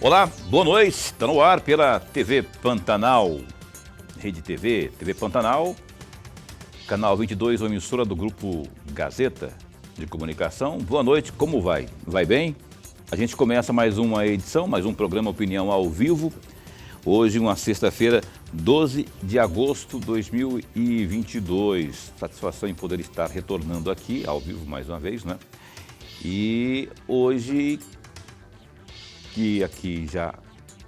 Olá, boa noite. Está no ar pela TV Pantanal, Rede TV, TV Pantanal, canal 22, uma emissora do Grupo Gazeta de Comunicação. Boa noite, como vai? Vai bem? A gente começa mais uma edição, mais um programa Opinião ao Vivo. Hoje, uma sexta-feira, 12 de agosto de 2022. Satisfação em poder estar retornando aqui, ao vivo mais uma vez, né? E hoje, que aqui já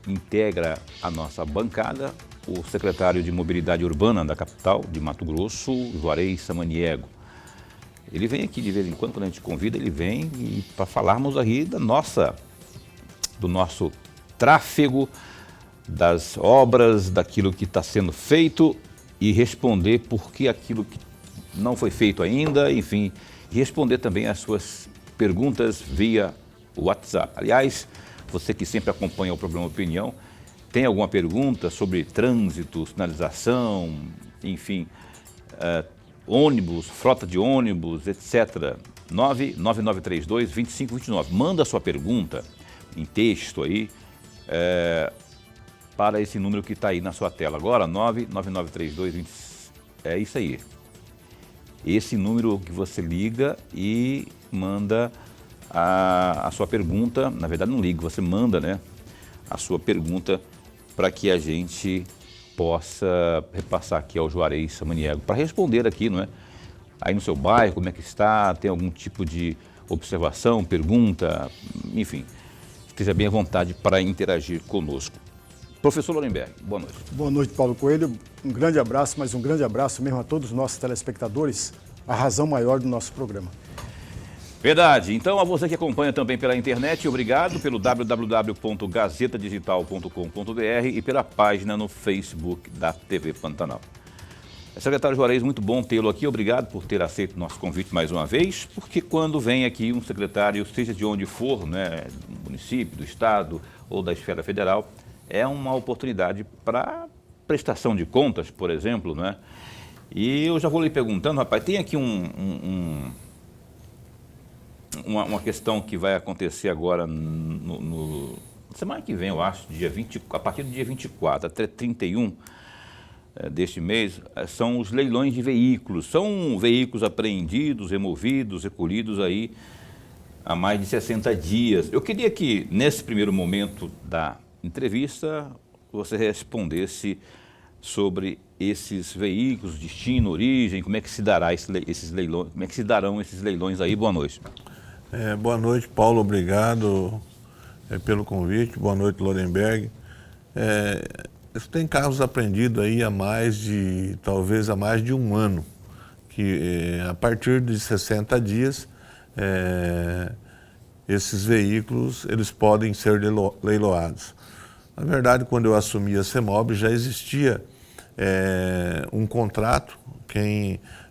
integra a nossa bancada, o secretário de Mobilidade Urbana da capital de Mato Grosso, Juarez Samaniego. Ele vem aqui de vez em quando a gente convida, ele vem para falarmos aí do nosso tráfego, das obras, daquilo que está sendo feito e responder por que aquilo que não foi feito ainda, enfim, e responder também as suas perguntas via WhatsApp. Aliás, você que sempre acompanha o programa Opinião, tem alguma pergunta sobre trânsito, sinalização, enfim, ônibus, frota de ônibus, etc. 99932-2529. Manda a sua pergunta em texto aí para esse número que está aí na sua tela agora, 99932-2529. É isso aí. Esse número que você liga e manda a sua pergunta, na verdade não liga, você manda, né, a sua pergunta para que a gente possa repassar aqui ao Juarez Samaniego, para responder aqui, não é? Aí no seu bairro, como é que está, tem algum tipo de observação, pergunta, enfim, esteja bem à vontade para interagir conosco. Professor Lorenberg, boa noite. Boa noite, Paulo Coelho. Um grande abraço, mas um grande abraço mesmo a todos os nossos telespectadores, a razão maior do nosso programa. Verdade. Então, a você que acompanha também pela internet, obrigado pelo www.gazetadigital.com.br e pela página no Facebook da TV Pantanal. Secretário Juarez, muito bom tê-lo aqui. Obrigado por ter aceito o nosso convite mais uma vez, porque quando vem aqui um secretário, seja de onde for, né, do município, do estado ou da esfera federal, é uma oportunidade para prestação de contas, por exemplo, né? E eu já vou lhe perguntando, rapaz, tem aqui uma questão que vai acontecer agora semana que vem, eu acho, a partir do dia 24 até 31 deste mês, são os leilões de veículos. São veículos apreendidos, removidos, recolhidos aí há mais de 60 dias. Eu queria que, nesse primeiro momento da entrevista, você respondesse sobre esses veículos, destino, origem, como é que se dará esses leilões, como é que se darão esses leilões aí? Boa noite. Boa noite, Paulo, obrigado pelo convite. Boa noite, Lorenberg. Tem carros apreendidos aí talvez há mais de um ano, que a partir de 60 dias, esses veículos eles podem ser leiloados. Na verdade, quando eu assumi a CEMOB, já existia um contrato,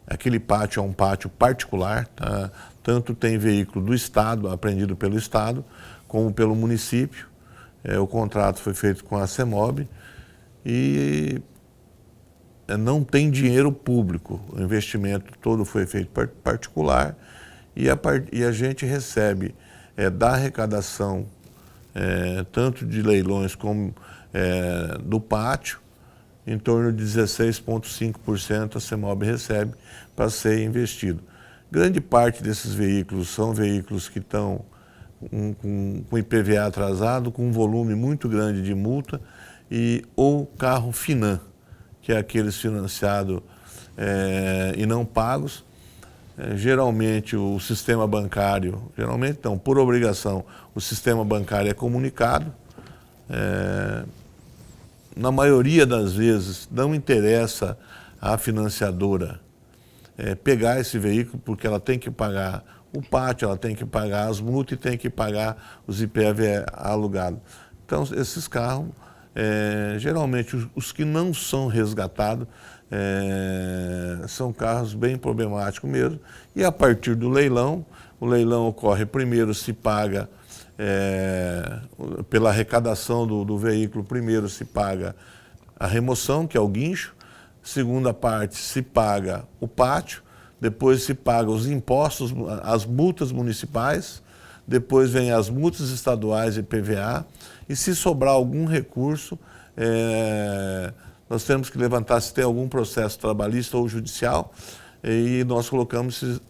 aquele pátio é um pátio particular, tá? Tanto tem veículo do Estado, apreendido pelo Estado, como pelo município. O contrato foi feito com a CEMOB e não tem dinheiro público. O investimento todo foi feito particular e a gente recebe da arrecadação, tanto de leilões como do pátio, em torno de 16,5% a CEMOB recebe para ser investido. Grande parte desses veículos são veículos que estão com IPVA atrasado, com um volume muito grande de multa, ou carro Finan, que é aqueles financiados e não pagos. Geralmente o sistema bancário, por obrigação, o sistema bancário é comunicado. Na maioria das vezes não interessa à financiadora pegar esse veículo, porque ela tem que pagar o pátio, ela tem que pagar as multas e tem que pagar os IPVA alugados. Então, esses carros, geralmente os que não são resgatados, são carros bem problemáticos mesmo. E a partir do leilão, o leilão ocorre primeiro, se paga pela arrecadação do veículo, primeiro se paga a remoção, que é o guincho. Segunda parte se paga o pátio, depois se paga os impostos, as multas municipais, depois vem as multas estaduais e PVA, e se sobrar algum recurso, nós temos que levantar se tem algum processo trabalhista ou judicial, e nós colocamos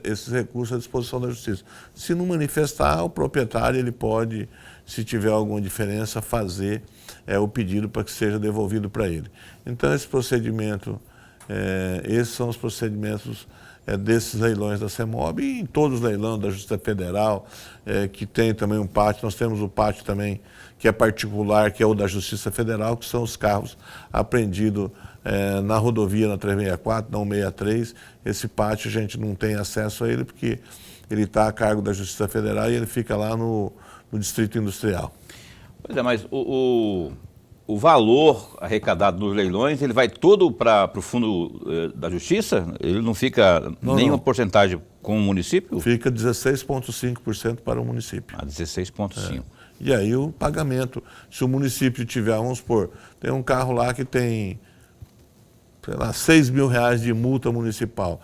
esses recursos à disposição da Justiça. Se não manifestar, o proprietário ele pode, se tiver alguma diferença, fazer o pedido para que seja devolvido para ele. Então, esse procedimento, esses são os procedimentos desses leilões da CEMOB e em todos os leilões da Justiça Federal, que tem também um pátio. Nós temos o pátio também que é particular, que é o da Justiça Federal, que são os carros apreendidos na rodovia, na 364, na 163. Esse pátio a gente não tem acesso a ele porque ele está a cargo da Justiça Federal e ele fica lá no Distrito Industrial. Pois é, mas o valor arrecadado nos leilões, ele vai todo para o fundo da Justiça? Ele não fica nenhuma porcentagem com o município? Fica 16,5% para o município. 16,5%. E aí o pagamento, se o município tiver, vamos supor, tem um carro lá que tem, sei lá, R$6.000 de multa municipal.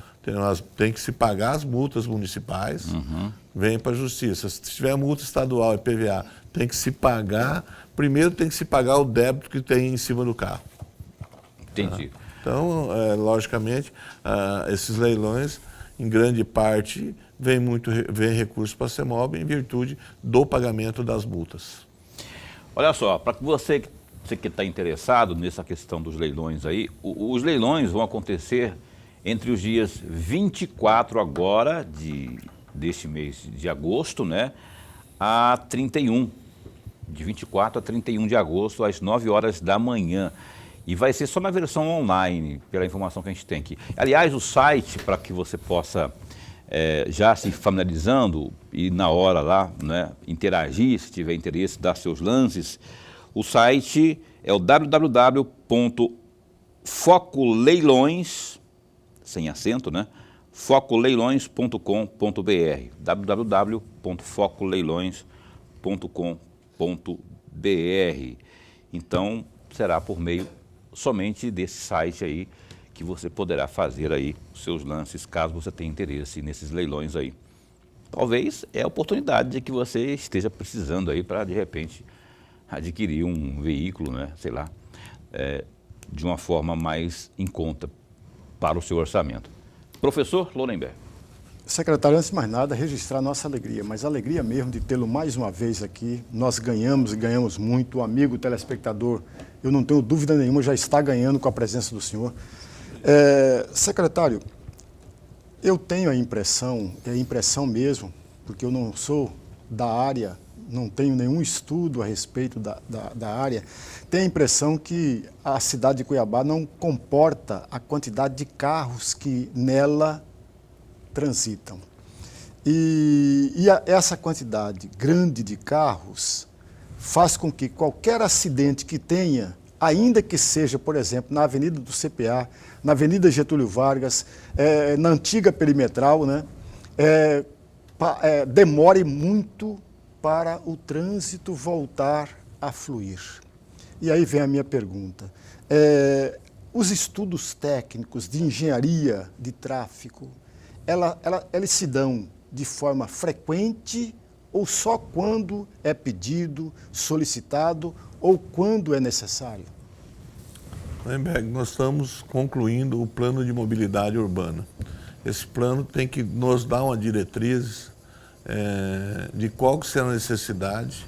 Tem que se pagar as multas municipais, vem para a Justiça. Se tiver multa estadual e PVA, tem que se pagar, primeiro tem que se pagar o débito que tem em cima do carro. Entendi. Então, logicamente, esses leilões, em grande parte, vem recurso para a CEMOB em virtude do pagamento das multas. Olha só, para você que está interessado nessa questão dos leilões aí, os leilões vão acontecer entre os dias 24 agora deste mês de agosto, né, a 31, de 24 a 31 de agosto, às 9 horas da manhã. E vai ser só na versão online, pela informação que a gente tem aqui. Aliás, o site, para que você possa já se familiarizando e na hora lá, né, interagir, se tiver interesse, dar seus lances, o site é o www.focoleilões, sem acento, né? focoleilões.com.br, www.focoleilões.com.br. Então, será por meio somente desse site aí que você poderá fazer aí os seus lances, caso você tenha interesse nesses leilões aí. Talvez é a oportunidade de que você esteja precisando aí para, de repente, adquirir um veículo, né, sei lá, de uma forma mais em conta para o seu orçamento. Professor Lorenberg. Secretário, antes de mais nada, registrar nossa alegria, mas a alegria mesmo de tê-lo mais uma vez aqui. Nós ganhamos e ganhamos muito. O amigo telespectador, eu não tenho dúvida nenhuma, já está ganhando com a presença do senhor. Secretário, eu tenho a impressão, é impressão mesmo, porque eu não sou da área, não tenho nenhum estudo a respeito da área, tenho a impressão que a cidade de Cuiabá não comporta a quantidade de carros que nela transitam. Essa quantidade grande de carros faz com que qualquer acidente que tenha, ainda que seja, por exemplo, na Avenida do CPA, na Avenida Getúlio Vargas, na antiga perimetral, né, demore muito para o trânsito voltar a fluir. E aí vem a minha pergunta. Os estudos técnicos de engenharia de tráfego, eles se dão de forma frequente ou só quando é pedido, solicitado ou quando é necessário? Lorenberg, nós estamos concluindo o plano de mobilidade urbana. Esse plano tem que nos dar uma diretriz de qual que será a necessidade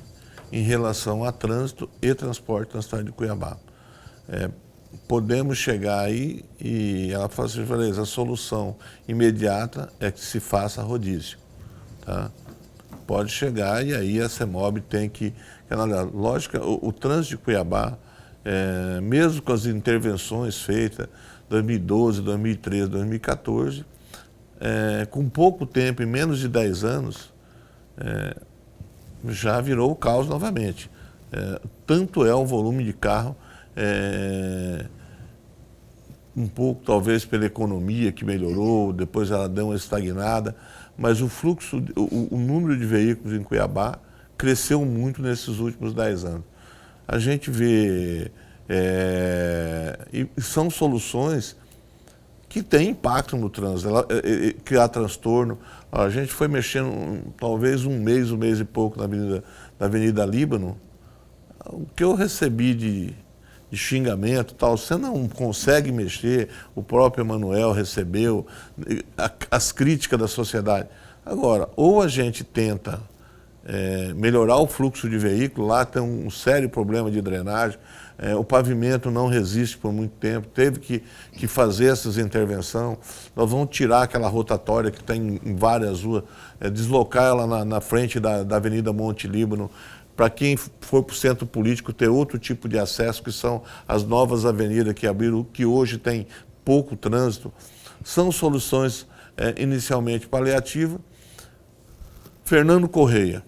em relação a trânsito e transporte na cidade de Cuiabá. Podemos chegar aí e ela fala assim, a solução imediata é que se faça rodízio. Tá? Pode chegar e aí a CEMOB tem que analisar. Lógico, o trânsito de Cuiabá, mesmo com as intervenções feitas em 2012, 2013, 2014, com pouco tempo, em menos de 10 anos, já virou o caos novamente. Tanto é o volume de carro, um pouco talvez pela economia que melhorou, depois ela deu uma estagnada, mas o fluxo, o número de veículos em Cuiabá cresceu muito nesses últimos 10 anos. A gente vê, e são soluções que tem impacto no trânsito, criar transtorno. A gente foi mexendo talvez um mês e pouco na Avenida Líbano. O que eu recebi de xingamento, tal, você não consegue mexer, o próprio Emanuel recebeu as críticas da sociedade. Agora, ou a gente tenta melhorar o fluxo de veículo, lá tem um sério problema de drenagem, o pavimento não resiste por muito tempo, teve que fazer essas intervenções. Nós vamos tirar aquela rotatória que tem em várias ruas, deslocar ela na frente da Avenida Monte Líbano, para quem for para o centro político ter outro tipo de acesso, que são as novas avenidas que abriram, que hoje tem pouco trânsito. São soluções inicialmente paliativas. Fernando Correia,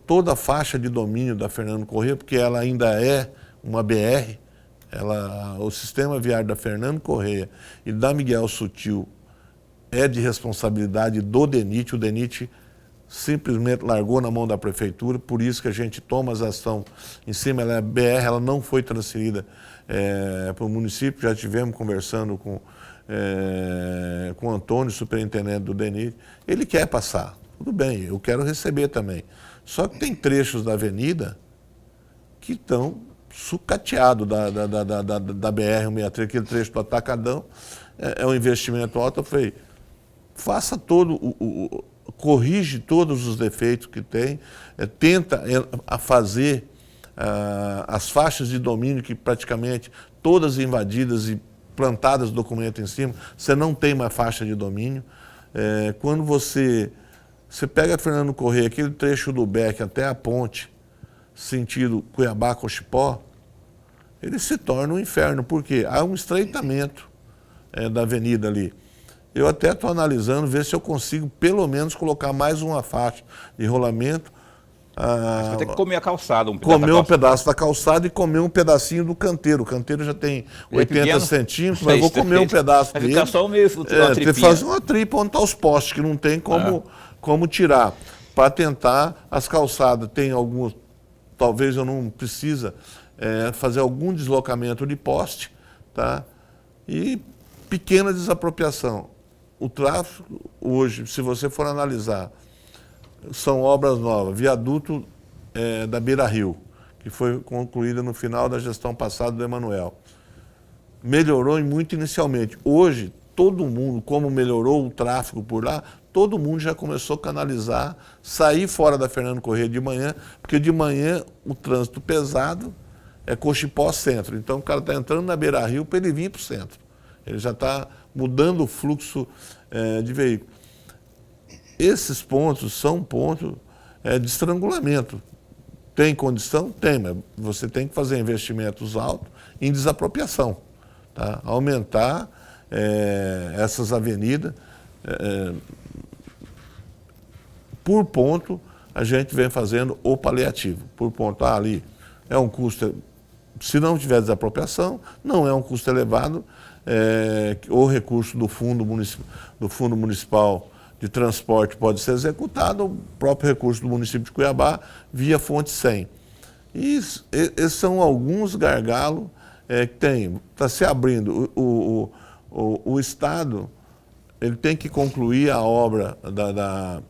toda a faixa de domínio da Fernando Correia, porque ela ainda é uma BR, o sistema viário da Fernando Correia e da Miguel Sutil é de responsabilidade do DENIT. O DENIT simplesmente largou na mão da prefeitura, por isso que a gente toma as ações em cima. Ela é BR, ela não foi transferida para o município. Já estivemos conversando com o Antônio, superintendente do DENIT. Ele quer passar, tudo bem, eu quero receber também. Só que tem trechos da avenida que estão sucateados da BR-163, aquele trecho do Atacadão, é um investimento alto. Eu falei, faça corrige todos os defeitos que tem, tenta fazer as faixas de domínio, que praticamente todas invadidas e plantadas documento em cima, você não tem mais faixa de domínio. Quando você pega Fernando Correia, aquele trecho do Beck até a ponte, sentido Cuiabá-Cochipó, ele se torna um inferno, porque há um estreitamento da avenida ali. Eu até estou analisando, ver se eu consigo pelo menos colocar mais uma faixa de rolamento. Você vai ter que comer a calçada, comer um pedaço da calçada e comer um pedacinho do canteiro. O canteiro já tem 80 centímetros, mas vou comer um pedaço dele. Vai ficar só o meio, tem que fazer uma tripa onde estão os postes, que não tem como tirar. Para tentar, as calçadas tem alguns, talvez eu não precisa fazer algum deslocamento de poste, tá? E pequena desapropriação. O tráfego hoje, se você for analisar, são obras novas. Viaduto da Beira Rio, que foi concluída no final da gestão passada do Emanuel. Melhorou muito inicialmente. Hoje, todo mundo, como melhorou o tráfego por lá, todo mundo já começou a canalizar, sair fora da Fernando Correia de manhã, porque de manhã o trânsito pesado é Cochipó Centro. Então o cara está entrando na Beira Rio para ele vir para o centro. Ele já está mudando o fluxo de veículo. Esses pontos são pontos de estrangulamento. Tem condição? Tem, mas você tem que fazer investimentos altos em desapropriação. Tá? Aumentar essas avenidas. Por ponto, a gente vem fazendo o paliativo. Por ponto, ali é um custo, se não tiver desapropriação, não é um custo elevado. O recurso do Fundo Municipal de Transporte pode ser executado, o próprio recurso do município de Cuiabá via fonte 100. E esses são alguns gargalos que tem. Está se abrindo. O Estado ele tem que concluir a obra da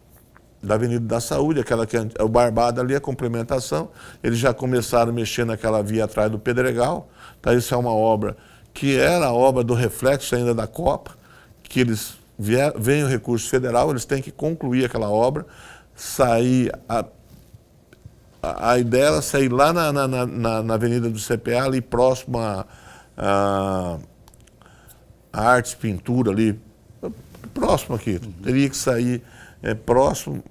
Avenida da Saúde, aquela que é o Barbado ali, a complementação. Eles já começaram a mexer naquela via atrás do Pedregal. Tá? Isso é uma obra que era a obra do reflexo ainda da Copa, que eles vem o recurso federal, eles têm que concluir aquela obra, sair, a ideia era sair lá na Avenida do CPA, ali próximo a Artes, Pintura, ali, próximo aqui, teria que sair próximo,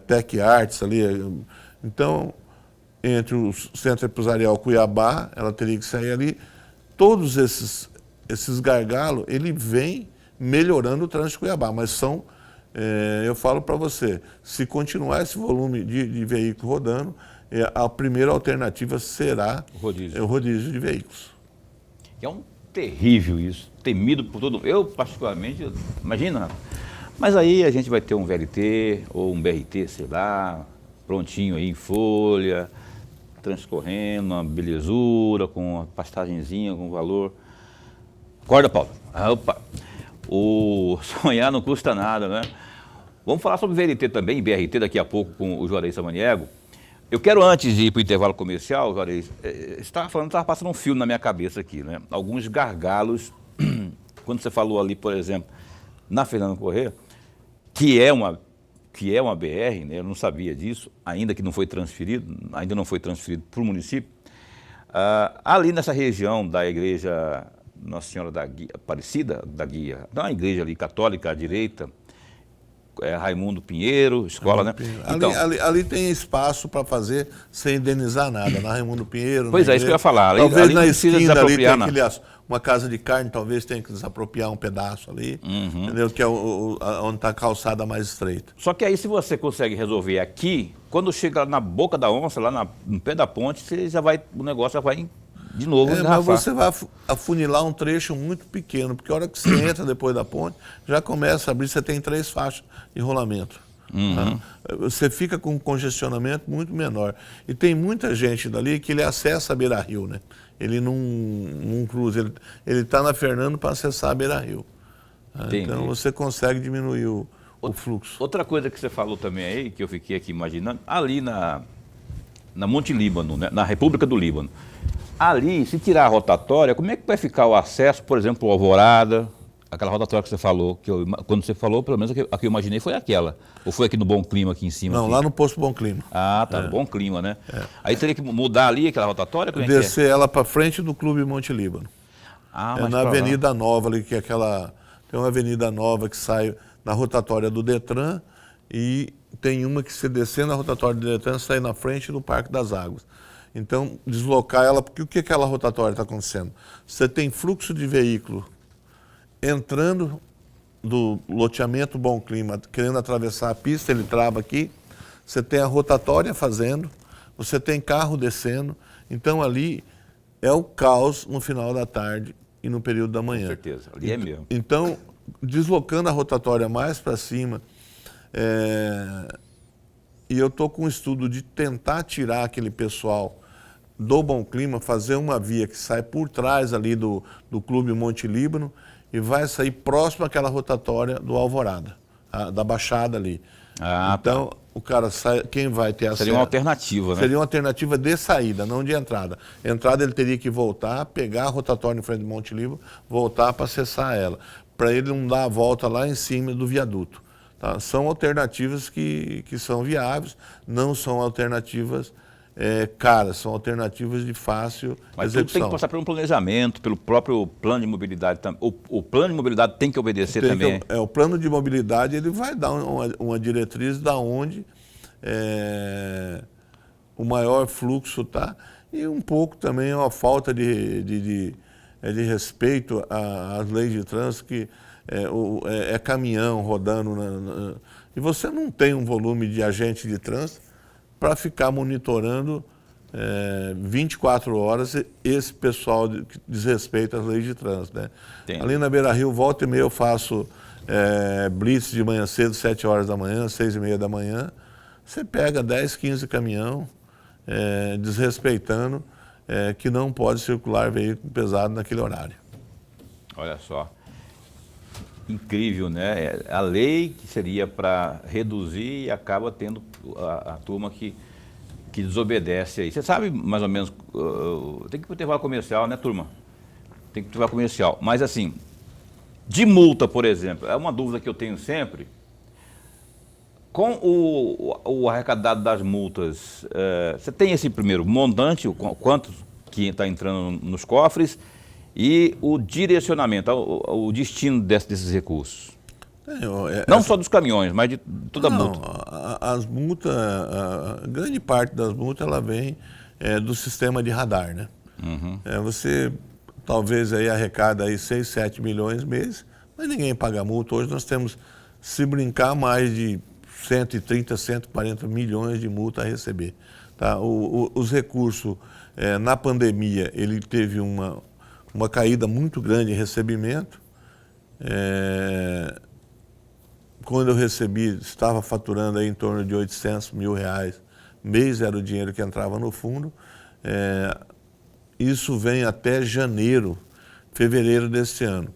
Tec Artes ali, então, entre o Centro Empresarial Cuiabá, ela teria que sair ali. Todos esses gargalos, ele vem melhorando o trânsito de Cuiabá, mas são, eu falo para você, se continuar esse volume de veículos rodando, a primeira alternativa será o rodízio de veículos. É um terrível isso, temido por todo mundo. Eu, particularmente, imagina, mas aí a gente vai ter um VLT ou um BRT, sei lá, prontinho aí em folha, transcorrendo, uma belezura, com uma pastagenzinha, com valor. Acorda, Paulo. Opa. O sonhar não custa nada, né? Vamos falar sobre VLT também, BRT, daqui a pouco com o Juarez Samaniego. Eu quero, antes de ir para o intervalo comercial, Juarez, estava passando um filme na minha cabeça aqui, né? Alguns gargalos, quando você falou ali, por exemplo, na Fernando Corrêa, que é uma BR, né? Eu não sabia disso, ainda não foi transferido para o município. Ali nessa região da igreja Nossa Senhora da Guia, Aparecida da Guia, uma igreja ali católica à direita, Raimundo Pinheiro, escola, né? Então, ali tem espaço para fazer sem indenizar nada, na Raimundo Pinheiro. Pois é, isso que eu ia falar. Talvez na esquina ali tem uma casa de carne, talvez tenha que desapropriar um pedaço ali, entendeu? Que é onde está a calçada mais estreita. Só que aí se você consegue resolver aqui, quando chega na boca da onça, lá no pé da ponte, o negócio já vai de novo engarrafar. Mas você vai afunilar um trecho muito pequeno, porque a hora que você entra depois da ponte, já começa a abrir, você tem 3 faixas de rolamento. Tá? Você fica com um congestionamento muito menor. E tem muita gente dali que ele acessa a Beira-Rio, né? Ele não cruza, ele está na Fernando para acessar a Beira-Rio. Então você consegue diminuir o fluxo. Outra coisa que você falou também aí, que eu fiquei aqui imaginando, ali na Monte Líbano, né? Na República do Líbano, ali, se tirar a rotatória, como é que vai ficar o acesso, por exemplo, ao Alvorada, aquela rotatória que você falou, quando você falou, pelo menos a que eu imaginei foi aquela. Ou foi aqui no Bom Clima, aqui em cima? Não, aqui? Lá no Posto Bom Clima. Ah, tá, no Bom Clima, né? Aí teria que mudar ali aquela rotatória? Como descer ela para frente do Clube Monte Líbano. Na Avenida Nova, ali, que é aquela... Tem uma avenida nova que sai na rotatória do Detran e tem uma que, se descer na rotatória do Detran, sai na frente do Parque das Águas. Então, deslocar ela, porque o que aquela rotatória está acontecendo? Você tem fluxo de veículo entrando do loteamento Bom Clima, querendo atravessar a pista, ele trava aqui, você tem a rotatória fazendo, você tem carro descendo, então ali é o caos no final da tarde e no período da manhã. Com certeza, ali é mesmo. Então, deslocando a rotatória mais para cima, e eu estou com um estudo de tentar tirar aquele pessoal do Bom Clima, fazer uma via que sai por trás ali do Clube Monte Líbano e vai sair próximo àquela rotatória do Alvorada, da Baixada ali. Então, o cara sai, quem vai ter acesso... Seria uma alternativa, né? Seria uma alternativa de saída, não de entrada. Entrada ele teria que voltar, pegar a rotatória em frente do Monte Líbano, voltar para acessar ela, para ele não dar a volta lá em cima do viaduto. Tá? São alternativas que são viáveis, não são alternativas caras, são alternativas de fácil Mas execução. tudo tem que passar por um planejamento, pelo próprio plano de mobilidade. O plano de mobilidade tem que obedecer também. O plano de mobilidade ele vai dar uma diretriz da onde o maior fluxo está e um pouco também uma falta de respeito às leis de trânsito, que caminhão rodando e você não tem um volume de agente de trânsito para ficar monitorando 24 horas esse pessoal que desrespeita as leis de trânsito. Né? Ali na Beira-Rio, volta e meia eu faço blitz de manhã cedo, 7 horas da manhã, 6h30 da manhã. Você pega 10, 15 caminhão desrespeitando que não pode circular veículo pesado naquele horário. Olha só. Incrível, né? A lei que seria para reduzir e acaba tendo a turma que desobedece aí. Você sabe mais ou menos, tem que ir para o intervalo comercial, né, turma? Tem que ir para o intervalo comercial. Mas assim, de multa, por exemplo, é uma dúvida que eu tenho sempre. Com o arrecadado das multas, você tem esse primeiro montante, quanto que está entrando nos cofres, e o direcionamento, o destino desses recursos? Não só dos caminhões, mas de toda a multa. As multas, grande parte das multas ela vem do sistema de radar, né? Você talvez aí arrecada aí 6, 7 milhões mês, mas ninguém paga multa. Hoje nós temos, se brincar, mais de 130, 140 milhões de multa a receber. Tá? Os recursos, na pandemia, ele teve uma caída muito grande em recebimento. Quando eu recebi, estava faturando aí em torno de R$800 mil mês, era o dinheiro que entrava no fundo. Isso vem até janeiro, fevereiro desse ano.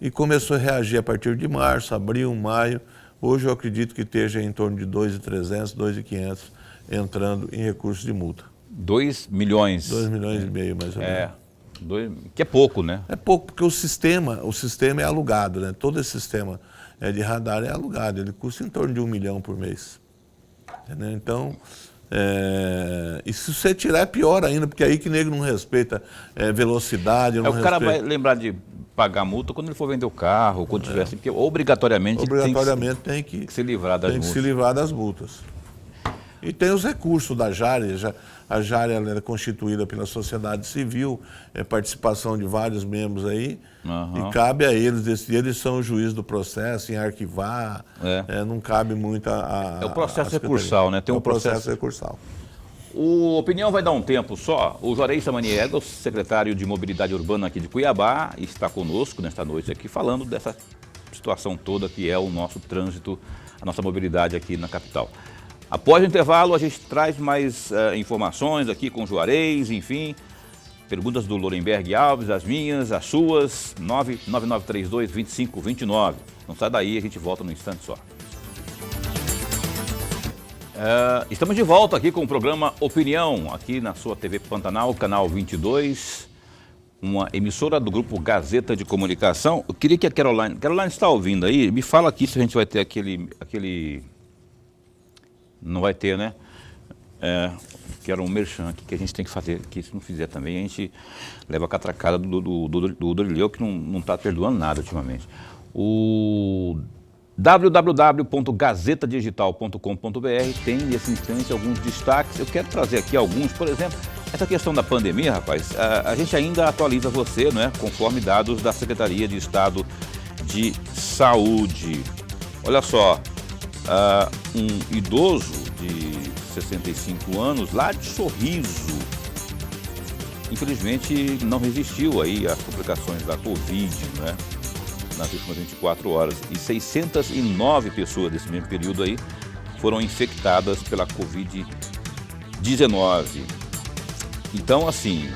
E começou a reagir a partir de março, abril, maio. Hoje eu acredito que esteja em torno de 2.300, 2.500 entrando em recursos de multa. 2 milhões. 2 milhões e meio, mais ou menos. Que é pouco, né? É pouco, porque o sistema é alugado, né? Todo esse sistema de radar é alugado, ele custa em torno de 1 milhão por mês. Entendeu? Então, e se você tirar é pior ainda, porque aí que nego não respeita velocidade, não O cara vai lembrar de pagar multa quando ele for vender o carro, quando tiver assim, porque obrigatoriamente tem que se livrar das multas. Tem que se livrar das multas. E tem os recursos da Jare. A Jare ela era constituída pela sociedade civil, participação de vários membros aí, e cabe a eles, eles são o juiz do processo, em arquivar, não cabe muito a É o processo recursal, né? Tem um processo recursal. O Opinião vai dar um tempo só. O Juarez Samaniego, secretário de Mobilidade Urbana aqui de Cuiabá, está conosco nesta noite aqui, falando dessa situação toda que é o nosso trânsito, a nossa mobilidade aqui na capital. Após o intervalo, a gente traz mais informações aqui com o Juarez, enfim. Perguntas do Lorenberg Alves, as minhas, as suas, 99932-2529. Não sai daí, a gente volta num instante só. Estamos de volta aqui com o programa Opinião, aqui na sua TV Pantanal, canal 22, uma emissora do grupo Gazeta de Comunicação. Eu queria que a Caroline está ouvindo aí, me fala aqui se a gente vai ter aquele... Não vai ter, né? Que era um merchan aqui que a gente tem que fazer, que se não fizer também, a gente leva a catracada do Dorileu, que não está perdoando nada ultimamente. O www.gazetadigital.com.br tem nesse instante alguns destaques. Eu quero trazer aqui alguns, por exemplo, essa questão da pandemia, rapaz, a gente ainda atualiza você, né, conforme dados da Secretaria de Estado de Saúde. Olha só, um idoso de 65 anos, lá de Sorriso, infelizmente não resistiu aí às complicações da Covid, né? Nas últimas 24 horas. E 609 pessoas desse mesmo período aí foram infectadas pela Covid-19. Então, assim,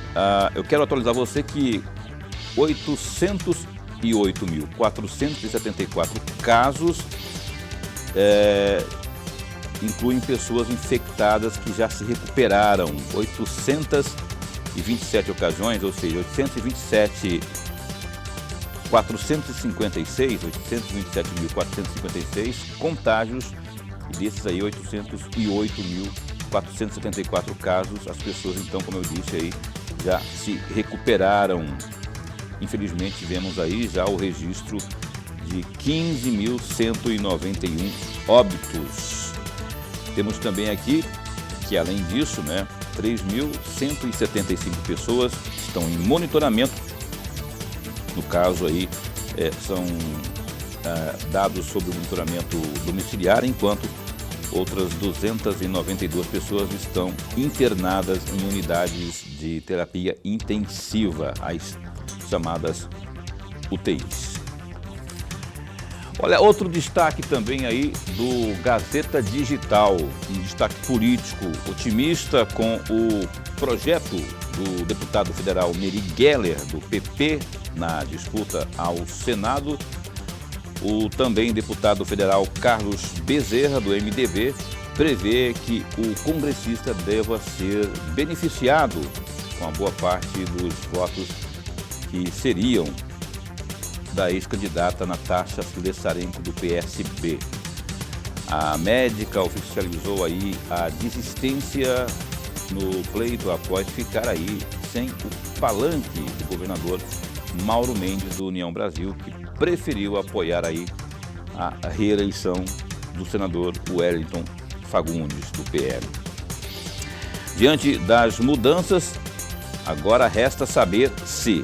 eu quero atualizar você que 808.474 casos incluem pessoas infectadas que já se recuperaram. 827 ocasiões, ou seja, 827.456 contágios, e desses aí 808.474 casos, as pessoas então, como eu disse aí, já se recuperaram. Infelizmente tivemos aí já o registro de 15.191 óbitos. Temos também aqui que, além disso, né, 3.175 pessoas estão em monitoramento. No caso aí, são dados sobre o monitoramento domiciliar, enquanto outras 292 pessoas estão internadas em unidades de terapia intensiva, as chamadas UTIs. Olha, outro destaque também aí do Gazeta Digital, um destaque político, otimista com o projeto do deputado federal Neri Geller, do PP, na disputa ao Senado. O também deputado federal Carlos Bezerra, do MDB, prevê que o congressista deva ser beneficiado com a boa parte dos votos que seriam da ex-candidata Natasha Filessarenko, do PSB. A médica oficializou aí a desistência no pleito após ficar aí sem o palanque do governador Mauro Mendes, do União Brasil, que preferiu apoiar aí a reeleição do senador Wellington Fagundes, do PL. Diante das mudanças, agora resta saber se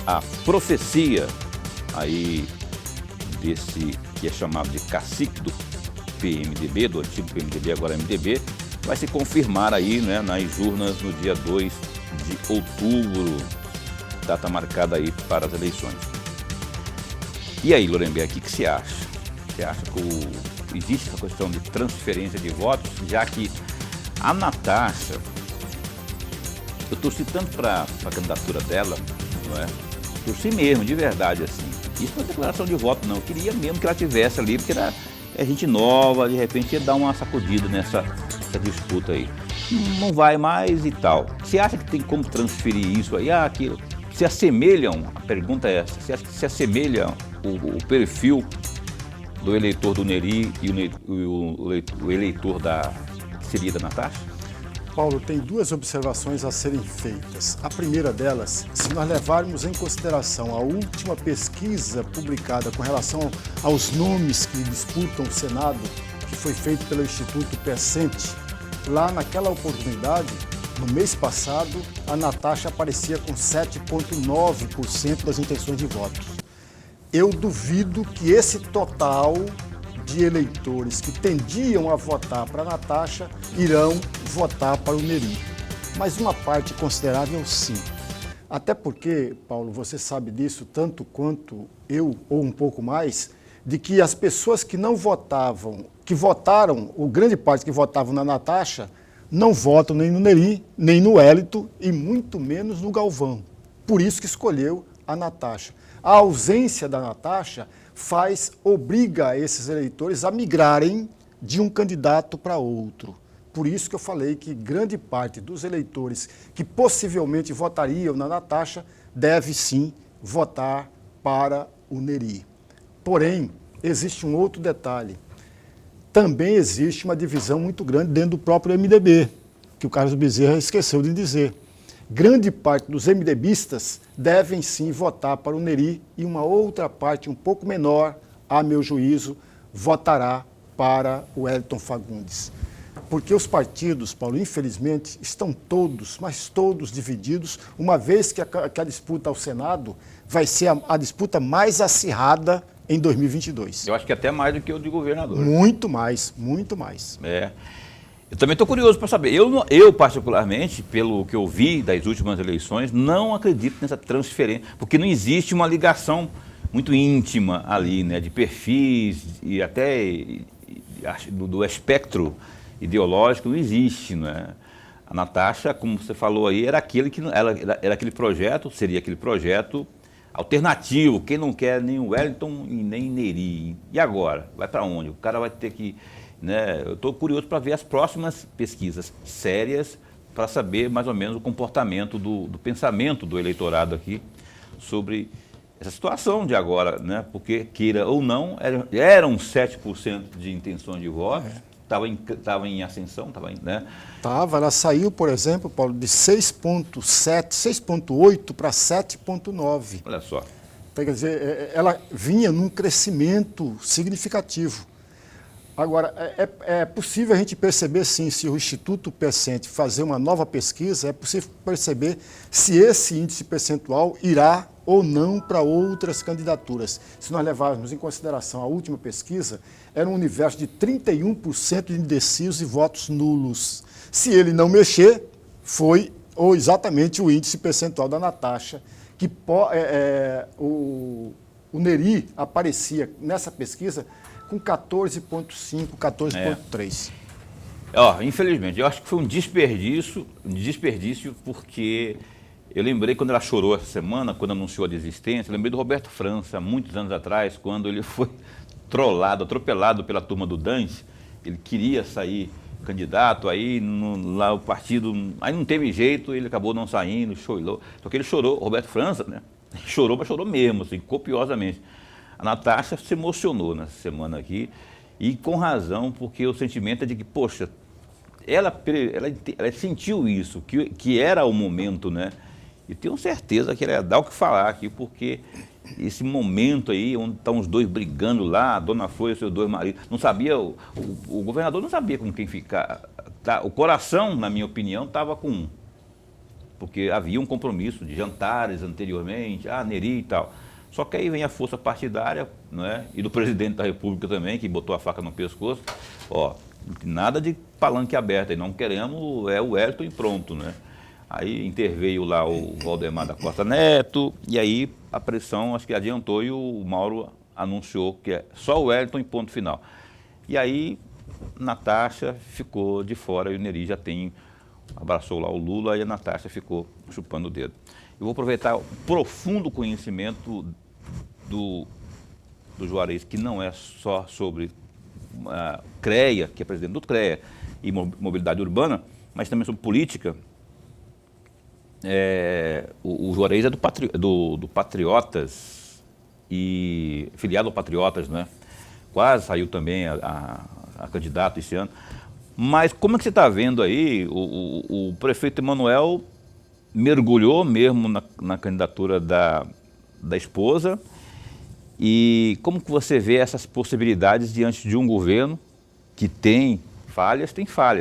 a profecia aí desse que é chamado de cacique do PMDB, do antigo PMDB, agora MDB, vai se confirmar aí, né, nas urnas no dia 2 de outubro, data marcada aí para as eleições. E aí, Lorenberg, o que você acha? Você acha que existe essa questão de transferência de votos, já que a Natasha, eu torci tanto para a candidatura dela, não é? por si mesmo, de verdade, assim. Isso não é declaração de voto, não. Eu queria mesmo que ela tivesse ali, porque é gente nova, de repente ia dar uma sacudida nessa disputa aí. Não vai mais e tal. Você acha que tem como transferir isso aí? Aquilo. Se assemelham, a pergunta é essa, você acha que se assemelha o perfil do eleitor do Nery e o eleitor que seria da Natasha? Paulo, tem duas observações a serem feitas. A primeira delas, se nós levarmos em consideração a última pesquisa publicada com relação aos nomes que disputam o Senado, que foi feito pelo Instituto Percent, lá naquela oportunidade, no mês passado, a Natasha aparecia com 7,9% das intenções de votos. Eu duvido que esse total de eleitores que tendiam a votar para a Natasha irão votar para o Nery. Mas uma parte considerável, sim. Até porque, Paulo, você sabe disso tanto quanto eu, ou um pouco mais, de que as pessoas que não votavam, que votaram, o grande parte que votavam na Natasha, não votam nem no Nery, nem no Wellington e muito menos no Galvão. Por isso que escolheu a Natasha. A ausência da Natasha obriga esses eleitores a migrarem de um candidato para outro. Por isso que eu falei que grande parte dos eleitores que possivelmente votariam na Natasha deve sim votar para o Nery. Porém, existe um outro detalhe. Também existe uma divisão muito grande dentro do próprio MDB, que o Carlos Bezerra esqueceu de dizer. Grande parte dos MDBistas devem sim votar para o Nery e uma outra parte um pouco menor, a meu juízo, votará para o Wellington Fagundes. Porque os partidos, Paulo, infelizmente, estão todos, mas todos divididos, uma vez que a disputa ao Senado vai ser a disputa mais acirrada em 2022. Eu acho que até mais do que o de governador. Muito mais, muito mais. É. Eu também estou curioso para saber. Eu, particularmente, pelo que eu vi das últimas eleições, não acredito nessa transferência, porque não existe uma ligação muito íntima ali, né, de perfis e até do espectro ideológico, não existe, né? A Natasha, como você falou aí, era aquele projeto, seria aquele projeto alternativo, quem não quer nem o Wellington e nem Nery. E agora? Vai para onde? O cara vai ter que... Né? Eu estou curioso para ver as próximas pesquisas sérias para saber mais ou menos o comportamento do pensamento do eleitorado aqui sobre essa situação de agora, né? Porque, queira ou não, eram 7% de intenções de voto, estava em ascensão, né? Ela saiu, por exemplo, Paulo, de 6,8 para 7,9. Olha só. Então, quer dizer, ela vinha num crescimento significativo. Agora, é possível a gente perceber, sim, se o Instituto Percent fazer uma nova pesquisa, é possível perceber se esse índice percentual irá ou não para outras candidaturas. Se nós levarmos em consideração a última pesquisa, era um universo de 31% de indecisos e votos nulos. Se ele não mexer, foi exatamente o índice percentual da Natasha, que o Nery aparecia nessa pesquisa com 14,5, 14,3. Infelizmente, eu acho que foi um desperdício, porque eu lembrei quando ela chorou essa semana, quando anunciou a desistência, eu lembrei do Roberto França, muitos anos atrás, quando ele foi atropelado pela turma do Dante, ele queria sair candidato, aí lá o partido, aí não teve jeito, ele acabou não saindo, chorou. Só que ele chorou, Roberto França, né? Chorou, mas chorou mesmo, assim, copiosamente. A Natasha se emocionou nessa semana aqui, e com razão, porque o sentimento é de que, poxa, ela sentiu isso, que era o momento, né? E tenho certeza que ela ia dar o que falar aqui, porque esse momento aí, onde estão os dois brigando lá, a Dona Flor e seus dois maridos, não sabia, o governador não sabia com quem ficar. O coração, na minha opinião, estava com um, porque havia um compromisso de jantares anteriormente, Nery e tal. Só que aí vem a força partidária, né, e do presidente da República também, que botou a faca no pescoço. Nada de palanque aberto, aí não queremos, o Wellington e pronto, né? Aí interveio lá o Valdemar da Costa Neto, e aí a pressão acho que adiantou e o Mauro anunciou que é só o Wellington em ponto final. E aí Natasha ficou de fora e o Nery já tem abraçou lá o Lula e a Natasha ficou chupando o dedo. Eu vou aproveitar o profundo conhecimento do Juarez, que não é só sobre CREA, que é presidente do CREA, e mobilidade urbana, mas também sobre política. O Juarez é do Patriotas, e filiado ao Patriotas, né? Quase saiu também a candidato esse ano. Mas como é que você está vendo aí, o prefeito Emanuel mergulhou mesmo na candidatura da esposa, e como que você vê essas possibilidades diante de um governo que tem falhas,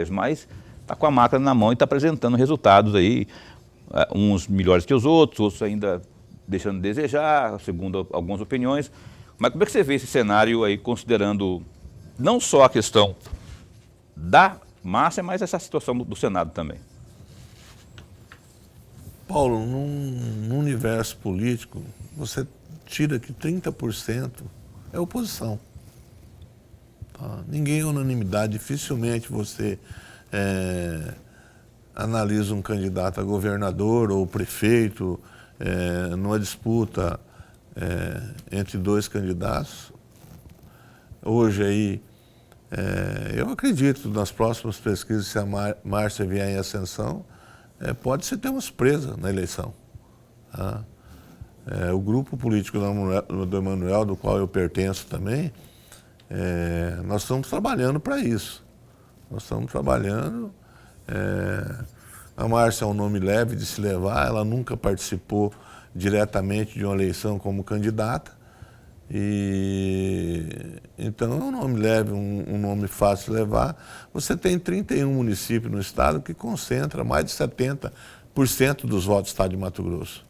mas está com a máquina na mão e está apresentando resultados aí, uns melhores que os outros ainda deixando a desejar, segundo algumas opiniões. Mas como é que você vê esse cenário aí, considerando não só a questão da Márcia, mas essa situação do Senado também? Paulo, num universo político, você tira que 30% é oposição. Tá? Ninguém é unanimidade, dificilmente você analisa um candidato a governador ou prefeito numa disputa entre dois candidatos. Hoje aí, eu acredito nas próximas pesquisas, se a Márcia vier em ascensão, pode-se ter uma surpresa na eleição. Tá? O grupo político do Emanuel, do qual eu pertenço também, nós estamos trabalhando para isso. Nós estamos trabalhando. A Márcia é um nome leve de se levar, ela nunca participou diretamente de uma eleição como candidata. Então é um nome leve, um nome fácil de levar. Você tem 31 municípios no estado que concentra mais de 70% dos votos do estado de Mato Grosso.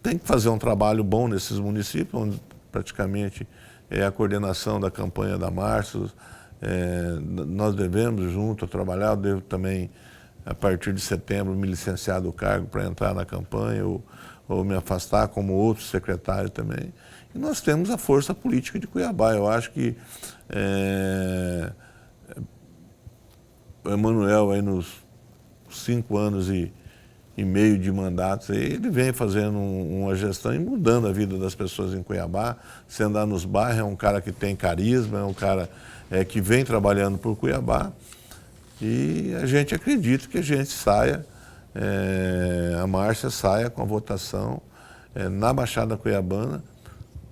Tem que fazer um trabalho bom nesses municípios, onde praticamente é a coordenação da campanha da Márcia. Nós devemos junto trabalhar, eu devo também, a partir de setembro, me licenciar do cargo para entrar na campanha ou me afastar, como outros secretários também. E nós temos a força política de Cuiabá. Eu acho que o Emanuel, aí nos 5 anos e meio de mandatos, ele vem fazendo uma gestão e mudando a vida das pessoas em Cuiabá. Se andar nos bairros, é um cara que tem carisma, é um cara que vem trabalhando por Cuiabá. E a gente acredita que a gente saia, a Márcia saia com a votação na Baixada Cuiabana,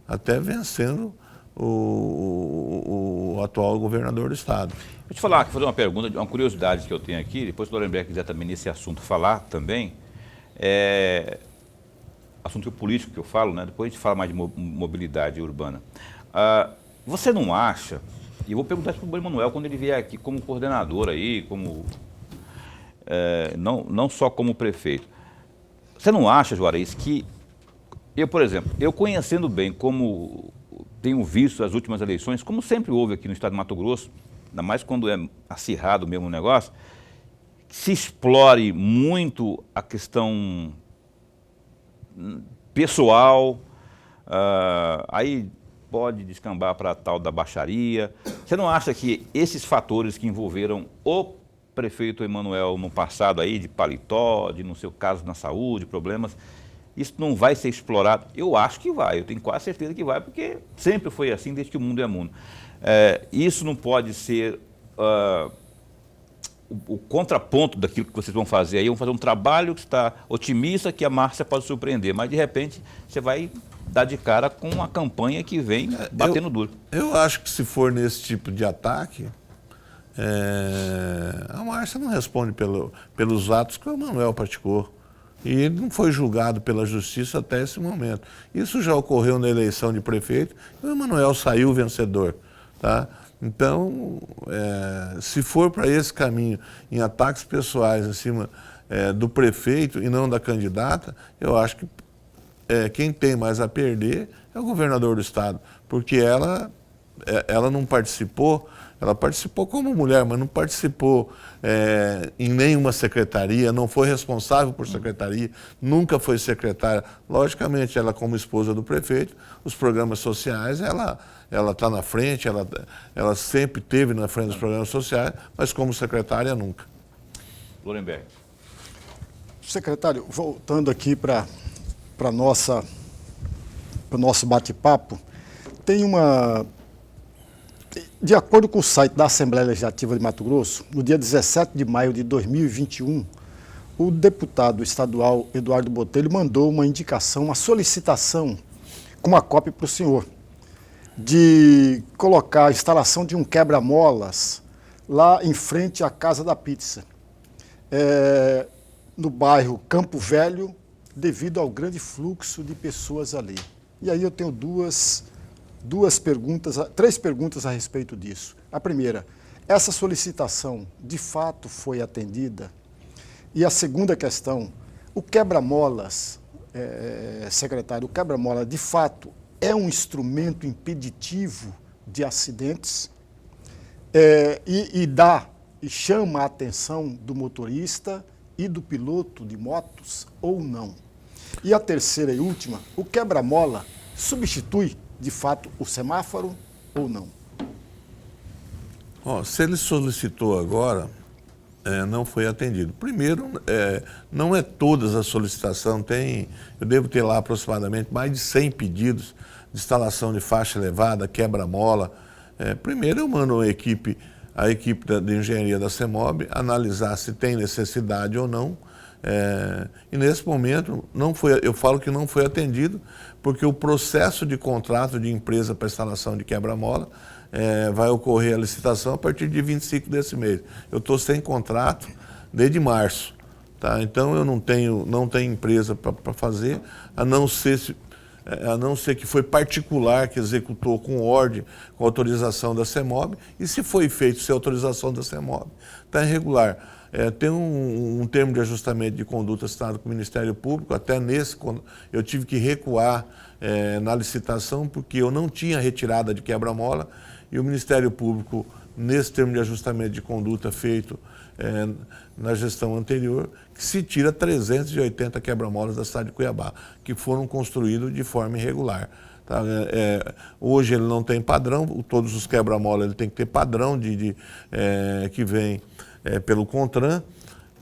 até vencendo o atual governador do estado. Vou te falar, fazer uma pergunta, uma curiosidade que eu tenho aqui, depois se o Lorenberg quiser também nesse assunto falar também, assunto político que eu falo, né? Depois a gente fala mais de mobilidade urbana. Você não acha, e eu vou perguntar isso para o Emanuel quando ele vier aqui como coordenador aí, como, não só como prefeito, você não acha, Juarez, que eu, por exemplo, eu conhecendo bem como tenho visto as últimas eleições, como sempre houve aqui no estado de Mato Grosso, ainda mais quando é acirrado mesmo o negócio, se explore muito a questão pessoal, aí pode descambar para a tal da baixaria. Você não acha que esses fatores que envolveram o prefeito Emanuel no passado aí, de paletó, de no seu caso na saúde, problemas, isso não vai ser explorado? Eu acho que vai, eu tenho quase certeza que vai, porque sempre foi assim desde que o mundo é mundo. Isso não pode ser o contraponto daquilo que vocês vão fazer aí, vão fazer um trabalho que está otimista, que a Márcia pode surpreender, mas de repente você vai dar de cara com uma campanha que vem batendo duro. Eu acho que se for nesse tipo de ataque, a Márcia não responde pelos atos que o Emanuel praticou. E ele não foi julgado pela justiça até esse momento. Isso já ocorreu na eleição de prefeito e o Emanuel saiu vencedor. Tá? Então, se for para esse caminho, em ataques pessoais em cima do prefeito e não da candidata, eu acho que quem tem mais a perder é o governador do estado, porque ela ela não participou, ela participou como mulher, mas não participou em nenhuma secretaria, não foi responsável por secretaria, nunca foi secretária. Logicamente, ela como esposa do prefeito, os programas sociais, ela está na frente, ela sempre esteve na frente dos programas sociais, mas como secretária, nunca. Lorenberg. Secretário, voltando aqui para o nosso bate-papo, tem uma... De acordo com o site da Assembleia Legislativa de Mato Grosso, no dia 17 de maio de 2021, o deputado estadual Eduardo Botelho mandou uma indicação, uma solicitação, com uma cópia para o senhor, de colocar a instalação de um quebra-molas lá em frente à Casa da Pizza, no bairro Campo Velho, devido ao grande fluxo de pessoas ali. E aí eu tenho três perguntas a respeito disso. A primeira, essa solicitação de fato foi atendida? E a segunda questão, o quebra-molas, secretário, o quebra-molas de fato é um instrumento impeditivo de acidentes e chama a atenção do motorista e do piloto de motos ou não? E a terceira e última, o quebra-mola substitui de fato o semáforo ou não? Se ele solicitou agora, não foi atendido. Primeiro, não é todas as solicitações, eu devo ter lá aproximadamente mais de 100 pedidos de instalação de faixa elevada, quebra-mola. Primeiro eu mando a equipe de engenharia da CEMOB analisar se tem necessidade ou não. E nesse momento eu falo que não foi atendido, porque o processo de contrato de empresa para instalação de quebra-mola vai ocorrer a licitação a partir de 25 desse mês. Eu estou sem contrato desde março, tá? Então eu não tenho empresa para fazer, a não ser que foi particular que executou com ordem, com autorização da CEMOB, e se foi feito sem autorização da CEMOB, está irregular. Tem um termo de ajustamento de conduta assinado com o Ministério Público, até nesse eu tive que recuar na licitação porque eu não tinha retirada de quebra-mola e o Ministério Público, nesse termo de ajustamento de conduta feito na gestão anterior, que se tira 380 quebra-molas da cidade de Cuiabá, que foram construídos de forma irregular. Tá? Hoje ele não tem padrão, todos os quebra-molas ele tem que ter padrão que vem pelo CONTRAN.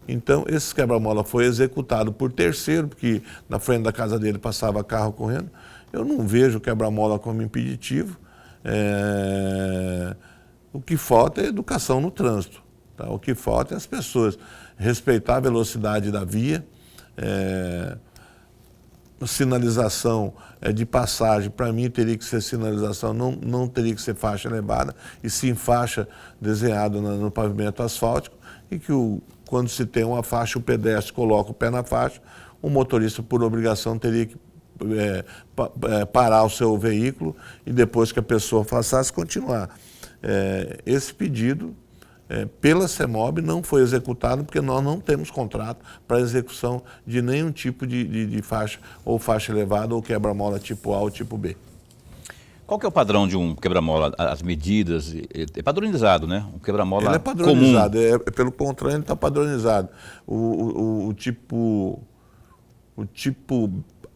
Então, esse quebra-mola foi executado por terceiro, porque na frente da casa dele passava carro correndo. Eu não vejo o quebra-mola como impeditivo. O que falta é educação no trânsito. Tá? O que falta é as pessoas respeitar a velocidade da via. Sinalização de passagem, para mim, teria que ser sinalização, não teria que ser faixa elevada, e sim faixa desenhada no pavimento asfáltico, e que quando se tem uma faixa, o pedestre coloca o pé na faixa, o motorista, por obrigação, teria que parar o seu veículo e depois que a pessoa passasse, continuar. Esse pedido, pela CEMOB, não foi executado porque nós não temos contrato para execução de nenhum tipo de faixa, ou faixa elevada, ou quebra-mola tipo A ou tipo B. Qual que é o padrão de um quebra-mola, as medidas? É padronizado, né? Um quebra-mola ele é padronizado, comum. Pelo CONTRAN ele está padronizado. O tipo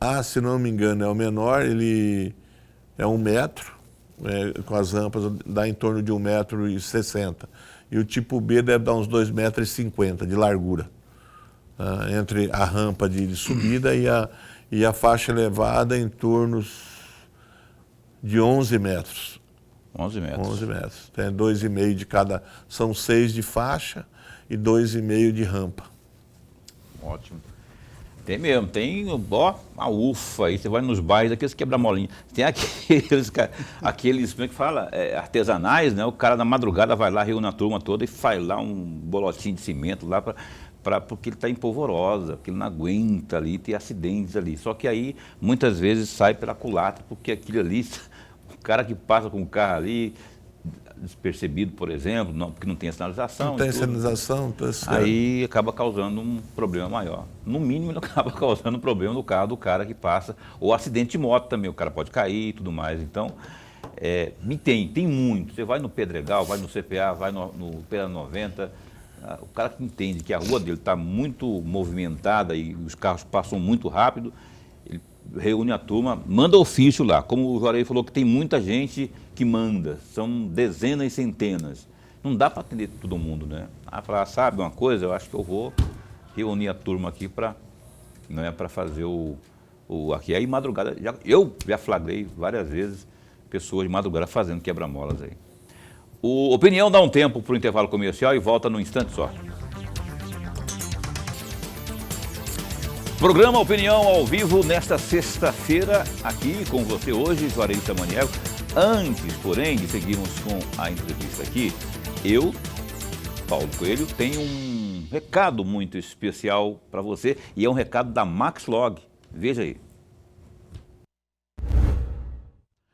A, se não me engano, é o menor, ele é 1 metro, com as rampas dá em torno de 1,60 m. E o tipo B deve dar uns 2,50 m de largura, entre a rampa de subida e a faixa elevada em torno de 11 metros. 11 metros. 11 metros. Tem 2,5 de cada, são 6 de faixa e 2,5 de rampa. Ótimo. Tem mesmo, tem, a ufa aí, você vai nos bairros, aqueles quebra-molinhos. Tem aqueles, como é que fala? Artesanais, né? O cara na madrugada vai lá, reúne a turma toda e faz lá um bolotinho de cimento lá porque ele está em polvorosa, porque ele não aguenta ali, tem acidentes ali. Só que aí, muitas vezes, sai pela culatra, porque aquilo ali, o cara que passa com o carro ali, despercebido, por exemplo, porque não tem sinalização. Não tem sinalização. Aí acaba causando um problema maior. No mínimo, ele acaba causando um problema no carro do cara que passa. Ou acidente de moto também, o cara pode cair e tudo mais. Então, Tem muito. Você vai no Pedregal, vai no CPA, vai no PA90, o cara que entende que a rua dele está muito movimentada e os carros passam muito rápido, ele reúne a turma, manda ofício lá. Como o Juarez falou que tem muita gente que manda, são dezenas e centenas. Não dá para atender todo mundo, né? Falar, sabe uma coisa, eu acho que eu vou reunir a turma aqui para fazer aqui. Aí madrugada, eu já flagrei várias vezes pessoas de madrugada fazendo quebra-molas aí. O Opinião dá um tempo para o intervalo comercial e volta no instante só. Programa Opinião ao vivo nesta sexta-feira, aqui com você hoje, Juarez Samaniego. Antes, porém, de seguirmos com a entrevista aqui, eu, Paulo Coelho, tenho um recado muito especial para você e é um recado da Maxlog. Veja aí.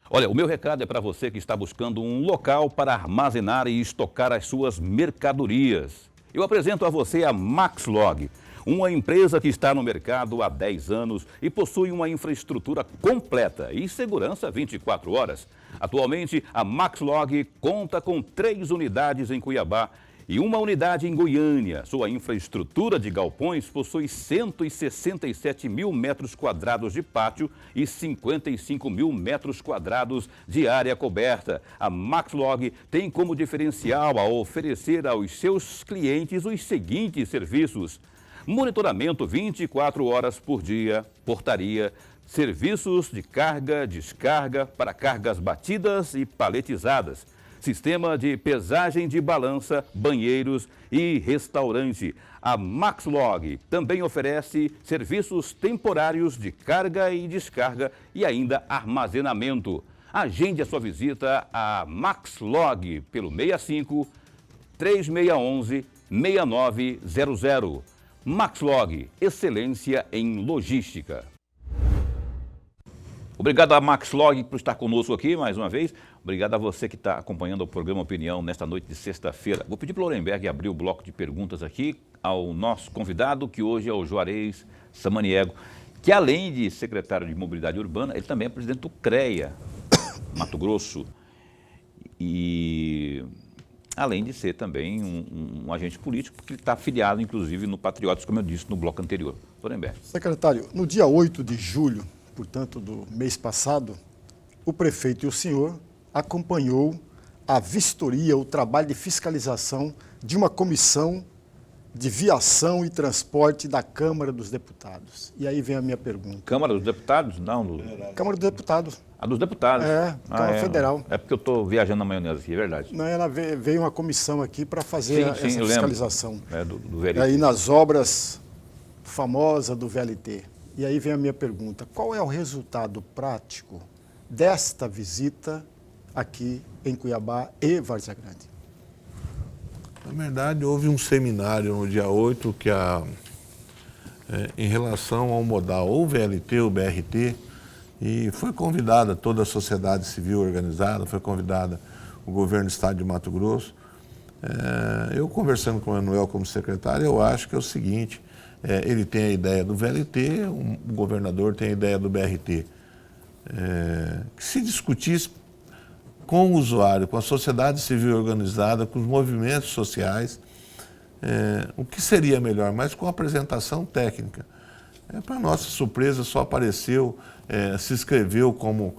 Olha, o meu recado é para você que está buscando um local para armazenar e estocar as suas mercadorias. Eu apresento a você a Maxlog, uma empresa que está no mercado há 10 anos e possui uma infraestrutura completa e segurança 24 horas. Atualmente, a Maxlog conta com 3 unidades em Cuiabá e uma unidade em Goiânia. Sua infraestrutura de galpões possui 167 mil metros quadrados de pátio e 55 mil metros quadrados de área coberta. A Maxlog tem como diferencial a oferecer aos seus clientes os seguintes serviços: monitoramento 24 horas por dia, portaria, serviços de carga, descarga para cargas batidas e paletizadas, sistema de pesagem de balança, banheiros e restaurante. A Maxlog também oferece serviços temporários de carga e descarga e ainda armazenamento. Agende a sua visita à Maxlog pelo 65 3611 6900. Maxlog, excelência em logística. Obrigado a Maxlog por estar conosco aqui mais uma vez. Obrigado a você que está acompanhando o programa Opinião nesta noite de sexta-feira. Vou pedir para o Lorenberg abrir o bloco de perguntas aqui ao nosso convidado, que hoje é o Juarez Samaniego, que além de secretário de Mobilidade Urbana, ele também é presidente do CREA, Mato Grosso. E além de ser também um agente político, porque ele está afiliado, inclusive, no Patriotas, como eu disse no bloco anterior. Lorenberg. Secretário, no dia 8 de julho, portanto, do mês passado, o prefeito e o senhor acompanhou a vistoria, o trabalho de fiscalização de uma comissão de viação e transporte da Câmara dos Deputados. E aí vem a minha pergunta. Câmara dos Deputados? Não. Câmara dos Deputados. A dos deputados? Câmara Federal. É porque eu estou viajando na maionese aqui, é verdade. Não, ela veio uma comissão aqui para fazer essa fiscalização. Do VLT. E aí nas obras famosas do VLT. E aí vem a minha pergunta: qual é o resultado prático desta visita aqui em Cuiabá e Várzea Grande? Na verdade, houve um seminário no dia 8 que em relação ao modal ou VLT ou BRT, e foi convidada toda a sociedade civil organizada, foi convidada o governo do estado de Mato Grosso. Eu conversando com o Manuel como secretário, eu acho que é o seguinte: ele tem a ideia do VLT, o governador tem a ideia do BRT. Que se discutisse com o usuário, com a sociedade civil organizada, com os movimentos sociais, o que seria melhor, mas com apresentação técnica. Para nossa surpresa, só apareceu, se inscreveu como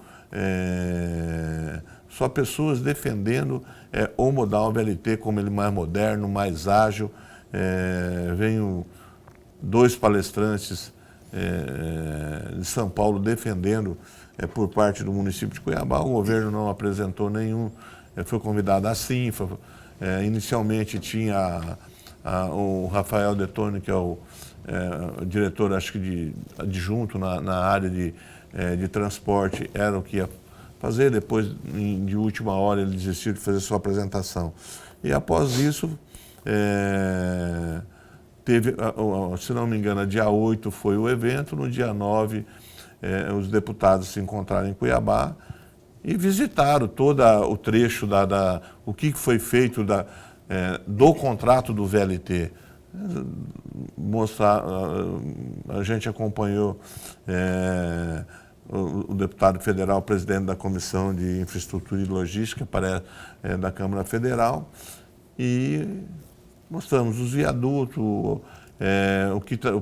só pessoas defendendo o modal VLT como ele mais moderno, mais ágil. Veio 2 palestrantes de São Paulo defendendo por parte do município de Cuiabá. O governo não apresentou nenhum, foi convidado assim. Inicialmente tinha o Rafael Detone, que é o diretor, acho que adjunto na área de transporte, era o que ia fazer. Depois, de última hora, ele desistiu de fazer sua apresentação. E após isso, teve, se não me engano, dia 8 foi o evento, no dia 9 os deputados se encontraram em Cuiabá e visitaram todo o trecho o que foi feito do contrato do VLT. A gente acompanhou o deputado federal, presidente da Comissão de Infraestrutura e Logística da Câmara Federal, e mostramos os viadutos, o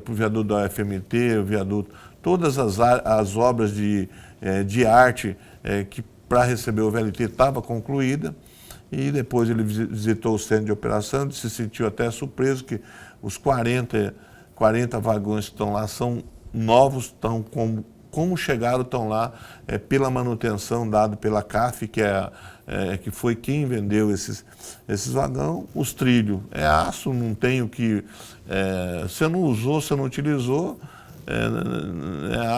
viaduto da UFMT, o viaduto, todas as obras de arte que para receber o VLT estava concluída, e depois ele visitou o centro de operação e se sentiu até surpreso que os 40 vagões que estão lá são novos, estão como chegaram, estão lá pela manutenção dada pela CAF, que foi quem vendeu esses vagões. Os trilhos é aço, não tem o que... você não usou, você não utilizou,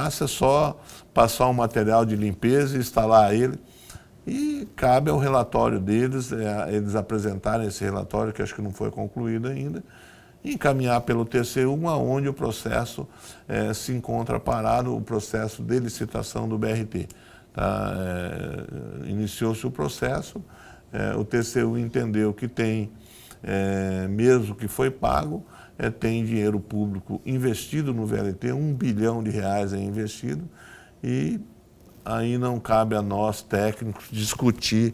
aço, é só passar um material de limpeza e instalar ele. E cabe ao relatório deles, eles apresentarem esse relatório, que acho que não foi concluído ainda, e encaminhar pelo TCU, aonde o processo se encontra parado, o processo de licitação do BRT. Tá? Iniciou-se o processo, o TCU entendeu que tem, mesmo que foi pago, tem dinheiro público investido no VLT, R$1 bilhão é investido, e aí não cabe a nós, técnicos, discutir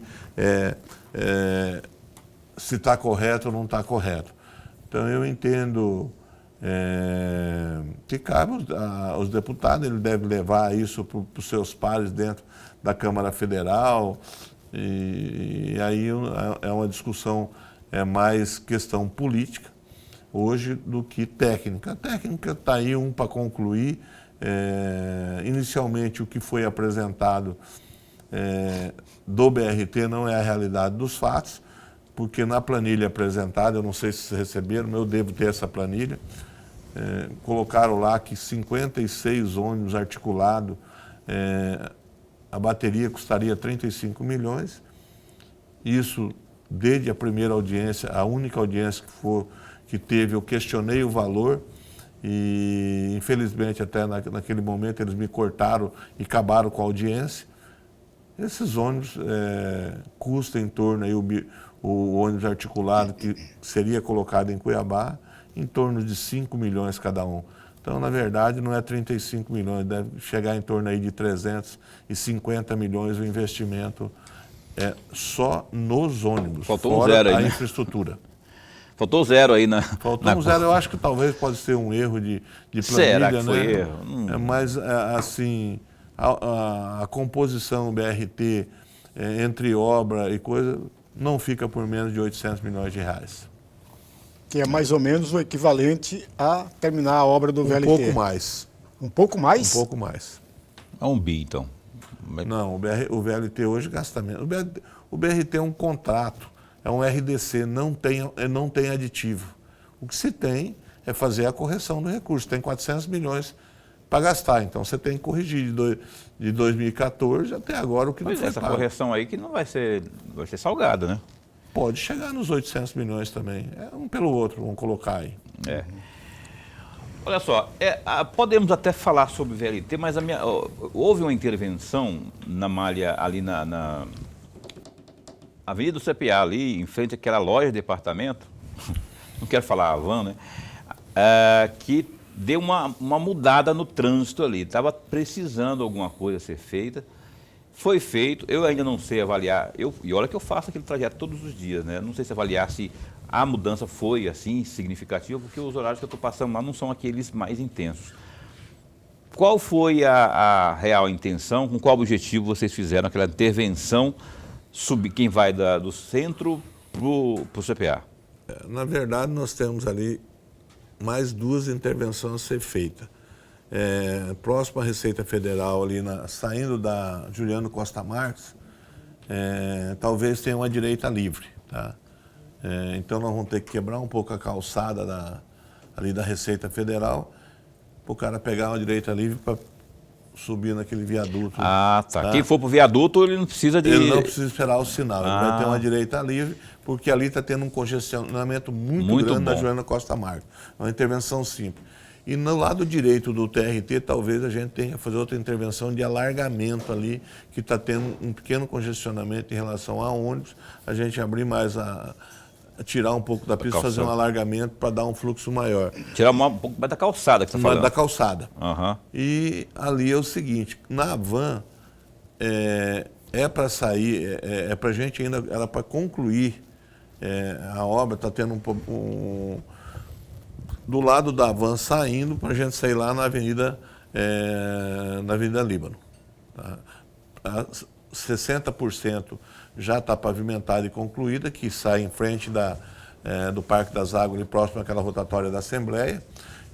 se está correto ou não está correto. Então, eu entendo que cabe aos deputados, ele deve levar isso para os seus pares dentro da Câmara Federal, e aí é uma discussão, mais questão política hoje do que técnica. A técnica está aí, para concluir. Inicialmente, o que foi apresentado do BRT não é a realidade dos fatos, porque na planilha apresentada, eu não sei se vocês receberam, eu devo ter essa planilha, colocaram lá que 56 ônibus articulados, a bateria custaria 35 milhões. Isso, desde a primeira audiência, a única audiência que teve, eu questionei o valor, e infelizmente até naquele momento eles me cortaram e acabaram com a audiência. Esses ônibus custam em torno, aí, o ônibus articulado que seria colocado em Cuiabá, em torno de 5 milhões cada um. Então, na verdade, não é 35 milhões, deve chegar em torno aí de 350 milhões o investimento só nos ônibus, faltou fora zero aí, a né? Infraestrutura. Faltou zero aí Faltou zero, eu acho que talvez pode ser um erro de planilha, Será que né? foi erro? Mas, assim, a composição BRT entre obra e coisa não fica por menos de 800 milhões de reais. Que é mais ou menos o equivalente a terminar a obra do VLT. Um pouco mais. Um pouco mais? Um pouco mais. É um bi, então. Não, o VLT hoje gasta menos. O BRT é um contrato, é um RDC, não tem aditivo. O que se tem é fazer a correção do recurso. Tem 400 milhões para gastar, então você tem que corrigir de 2014 até agora o que não foi essa pago. correção aí que não vai ser salgada, né? Pode chegar nos 800 milhões também. Um pelo outro, vamos colocar aí. Olha só, podemos até falar sobre VLT, mas houve uma intervenção na malha ali na Avenida do CPA, ali em frente àquela loja de departamento, não quero falar a van, né? Que deu uma mudada no trânsito ali, estava precisando alguma coisa ser feita. Foi feito, eu ainda não sei avaliar, e olha que eu faço aquele trajeto todos os dias, né? Não sei se avaliar se a mudança foi assim significativa, porque os horários que eu estou passando lá não são aqueles mais intensos. Qual foi a real intenção, com qual objetivo vocês fizeram aquela intervenção, quem vai do centro para o CPA? Na verdade, nós temos ali mais duas intervenções a ser feitas. Próximo à Receita Federal, ali saindo da Juliano Costa Marques, talvez tenha uma direita livre. Tá? Então nós vamos ter que quebrar um pouco a calçada ali da Receita Federal, para o cara pegar uma direita livre para subir naquele viaduto. Ah, tá. Quem for para o viaduto, ele não precisa de... Ele não precisa esperar o sinal, ele vai ter uma direita livre, porque ali está tendo um congestionamento muito grande da Juliana Costa Marques. É uma intervenção simples. E no lado direito do TRT, talvez a gente tenha que fazer outra intervenção de alargamento ali, que está tendo um pequeno congestionamento em relação a ônibus, a gente abrir mais tirar um pouco da pista, fazer um alargamento para dar um fluxo maior. Tirar um pouco mais da calçada que você está falando. Da calçada. Uhum. E ali é o seguinte, na van para sair, para a gente ainda, era para concluir a obra, está tendo do lado da van saindo para a gente sair lá na Avenida Líbano. Tá? 60% já está pavimentada e concluída, que sai em frente do Parque das Águas, ali próximo àquela rotatória da Assembleia.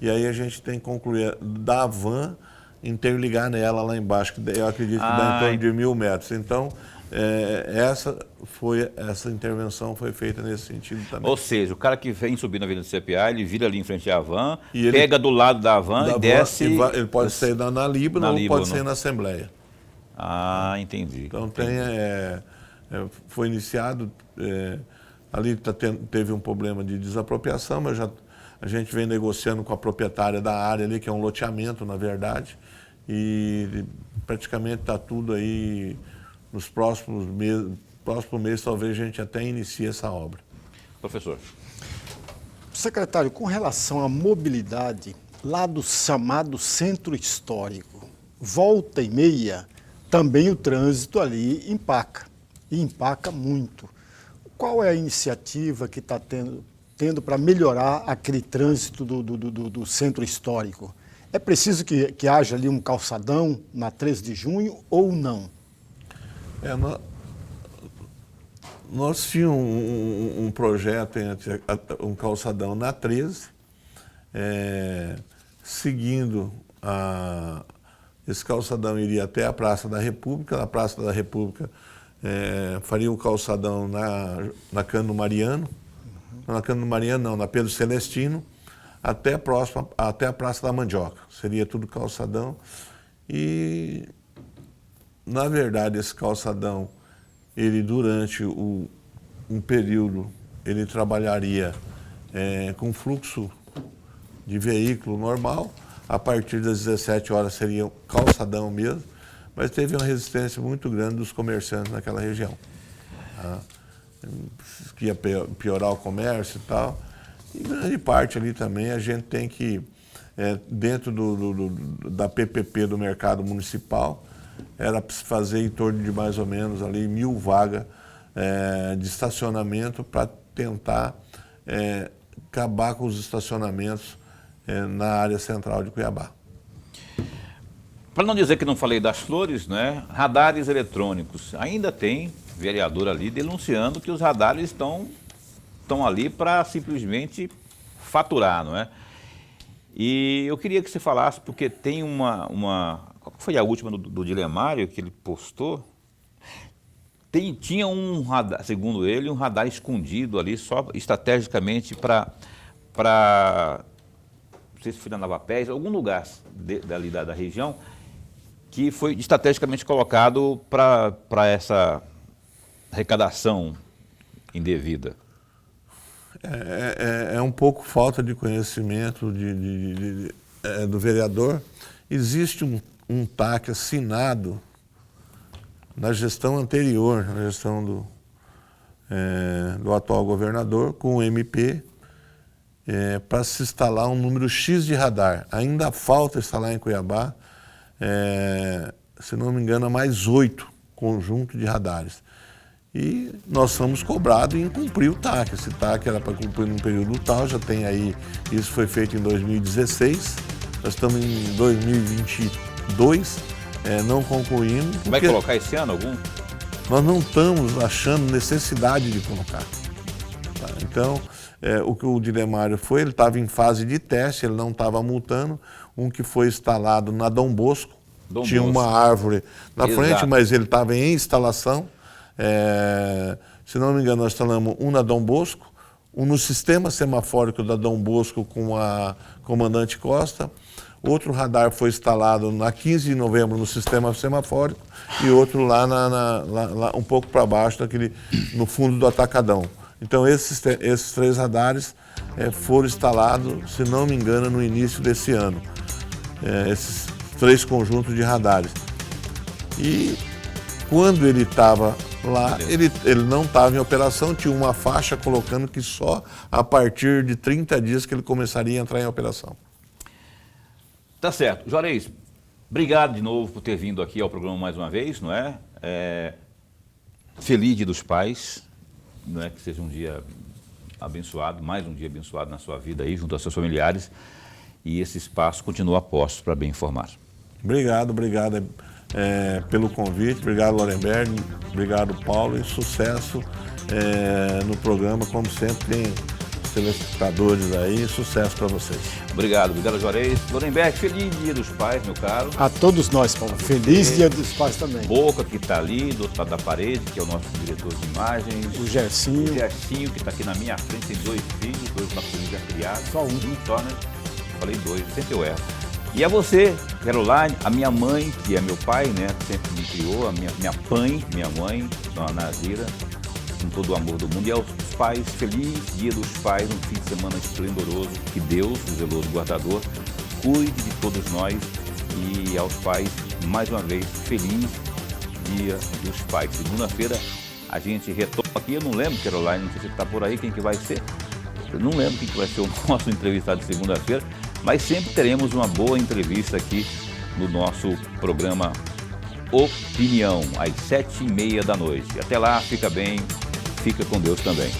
E aí a gente tem que concluir da van, interligar nela lá embaixo, que eu acredito que dá em torno de 1.000 metros. Então, essa intervenção foi feita nesse sentido também. Ou seja, o cara que vem subir na Avenida do CPA, ele vira ali em frente à van, pega do lado da van e desce... Ele pode sair na Líbano ou pode sair na Assembleia. Ah, entendi. Então foi iniciado, ali teve um problema de desapropriação, mas a gente vem negociando com a proprietária da área ali, que é um loteamento, na verdade, e praticamente está tudo aí, nos próximos meses talvez a gente até inicie essa obra. Professor. Secretário, com relação à mobilidade, lá do chamado centro histórico, volta e meia, também o trânsito ali empaca, e empaca muito. Qual é a iniciativa que está tendo para melhorar aquele trânsito do centro histórico? É preciso que haja ali um calçadão na 13 de junho ou não? Nós tínhamos um projeto entre um calçadão na 13, seguindo esse calçadão iria até a Praça da República. Na Praça da República faria o calçadão na Cândido Mariano, na Cândido Mariano não, na Pedro Celestino, até a Praça da Mandioca. Seria tudo calçadão. E, na verdade, esse calçadão, ele durante um período, ele trabalharia com fluxo de veículo normal. A partir das 17 horas seria um calçadão mesmo, mas teve uma resistência muito grande dos comerciantes naquela região. Tá? Que ia piorar o comércio e tal. E grande parte ali também a gente tem que, dentro da PPP do mercado municipal, era para se fazer em torno de mais ou menos ali 1.000 vagas de estacionamento para tentar acabar com os estacionamentos na área central de Cuiabá. Para não dizer que não falei das flores, né? Radares eletrônicos. Ainda tem vereador ali denunciando que os radares estão ali para simplesmente faturar, não é? E eu queria que você falasse, porque tem qual foi a última do Dilemário que ele postou? Tinha um radar, segundo ele, um radar escondido ali, só estrategicamente para não sei se foi na Navapés, algum lugar dali da região, que foi estrategicamente colocado para essa arrecadação indevida. É um pouco falta de conhecimento do vereador. Existe um TAC assinado na gestão anterior, na gestão do atual governador, com o MP, para se instalar um número X de radar. Ainda falta instalar em Cuiabá, se não me engano, mais 8 conjuntos de radares. E nós somos cobrados em cumprir o TAC. Esse TAC era para cumprir num período tal, já tem aí, isso foi feito em 2016, nós estamos em 2022, não concluímos. Vai colocar esse ano algum? Nós não estamos achando necessidade de colocar. Tá? Então, o que o Dilemário foi, ele estava em fase de teste, ele não estava multando, um que foi instalado na Dom Bosco, tinha uma árvore na frente, mas ele estava em instalação. Se não me engano, nós instalamos um na Dom Bosco, um no sistema semafórico da Dom Bosco com a Comandante Costa, outro radar foi instalado na 15 de novembro no sistema semafórico e outro lá um pouco para baixo, no fundo do Atacadão. Então esses 3 radares foram instalados, se não me engano, no início desse ano. Esses 3 conjuntos de radares. E quando ele estava lá, ele não estava em operação, tinha uma faixa colocando que só a partir de 30 dias que ele começaria a entrar em operação. Tá certo. Juarez, obrigado de novo por ter vindo aqui ao programa mais uma vez, não é? Feliz Dia dos Pais, não é? Que seja um dia abençoado, mais um dia abençoado na sua vida aí, junto aos seus familiares. E esse espaço continua a postos para bem informar. Obrigado pelo convite, obrigado Lorenberg, obrigado Paulo e sucesso no programa, como sempre tem telespectadores aí, sucesso para vocês. Obrigado Juarez. Lorenberg, feliz Dia dos Pais, meu caro. A todos nós, Paulo. Feliz Dia dos Pais também. Boca, que está ali, do outro lado da parede, que é o nosso diretor de imagens. O Gersinho. O Gersinho, que está aqui na minha frente, tem 2 filhos, 2 masculinos já criados. Só um só, né? Falei 2, sempre eu erro. E a você, Caroline, a minha mãe, que é meu pai, né? Sempre me criou, a minha mãe, Dona Nazira, com todo o amor do mundo. E aos pais, feliz Dia dos Pais, um fim de semana esplendoroso. Que Deus, o zeloso guardador, cuide de todos nós. E aos pais, mais uma vez, feliz Dia dos Pais. Segunda-feira a gente retoma aqui. Eu não lembro, Caroline, não sei se está por aí, quem que vai ser. Eu não lembro quem que vai ser o nosso entrevistado de segunda-feira, mas sempre teremos uma boa entrevista aqui no nosso programa Opinião, às 7h30 da noite. Até lá, fica bem, fica com Deus também.